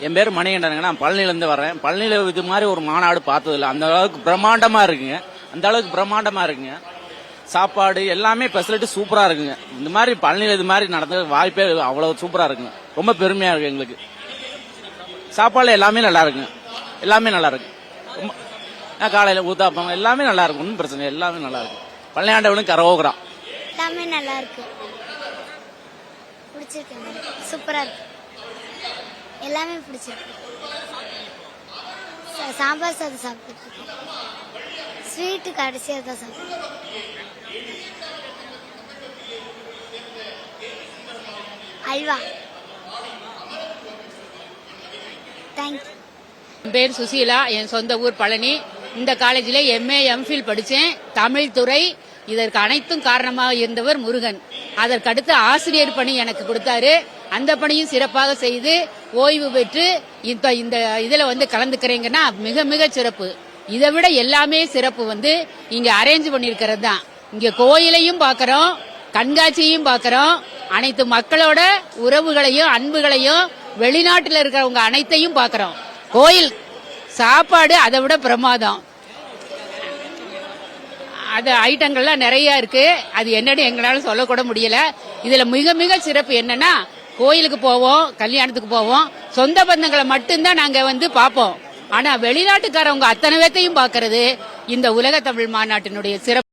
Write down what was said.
என் பேர் மணிகண்டனுங்க. நான் பழனிலேருந்து வரேன். பழனியில் இது மாதிரி ஒரு மாநாடு பார்த்ததில்ல. அந்த அளவுக்கு பிரம்மாண்டமாக இருக்குங்க. சாப்பாடு எல்லாமே ஃபெசிலிட்டி சூப்பராக இருக்குங்க. இந்த மாதிரி பழனியில் இது மாதிரி நடந்த வாய்ப்பே அவ்வளோ சூப்பராக இருக்குங்க. ரொம்ப பெருமையாக இருக்கு எங்களுக்கு. சாப்பாடு எல்லாமே நல்லா இருக்குங்க. காலையில் ஊத்தாப்பம் எல்லாமே நல்லா இருக்கும். ஒன்றும் பிரச்சனை இல்லை. எல்லாமே நல்லா இருக்கு. பழனி ஆண்டவனுக்கு கரோகரா. எல்லாமே நல்லா இருக்கு. பிடிச்சிருக்கு. சூப்பரா இருக்கு. எல்லாமே பிடிச்சிருக்கு. சாம்பார் சாதம் சாப்பிட்டு ஸ்வீட்டு கடைசியாக தான் சாப்பிட்டு அல்வா. தேங்க்யூ. என் பேர் சுசீலா. என் சொந்த ஊர் பழனி. இந்த காலேஜில் MA MPhil படித்தேன். தமிழ் துறை. இதற்கு அனைத்தும் காரணமாக இருந்தவர் முருகன். அதற்கடுத்து ஆசிரியர் பணி எனக்கு கொடுத்தாரு. அந்த பணியும் சிறப்பாக செய்து ஓய்வு பெற்று இந்த இதுல கலந்துக்கிறீங்கன்னா மிக மிக சிறப்பு. இதை விட எல்லாமே சிறப்பு இங்க அரேஞ்ச் பண்ணிருக்கிறது தான். இங்க கோயிலையும் பார்க்கறோம், கண்காட்சியையும் பார்க்கறோம், அனைத்து மக்களோட உறவுகளையும் அன்புகளையும் வெளிநாட்டில் இருக்கிறவங்க அனைத்தையும் பார்க்கறோம். கோயில் சாப்பாடு அதை விட பிரமாதம். அது ஐட்டங்கள்லாம் நிறைய இருக்கு. அது என்னன்னு எங்களால சொல்லக்கூட முடியல. இதுல மிக மிக சிறப்பு என்னன்னா, கோயிலுக்கு போவோம், கல்யாணத்துக்கு போவோம், சொந்த பந்தங்களை மட்டும்தான் நாங்க பார்ப்போம். ஆனா வெளிநாட்டுக்காரவங்க அத்தனை பேத்தையும் பார்க்கறது இந்த உலக தமிழ் மாநாட்டினுடைய சிறப்பு.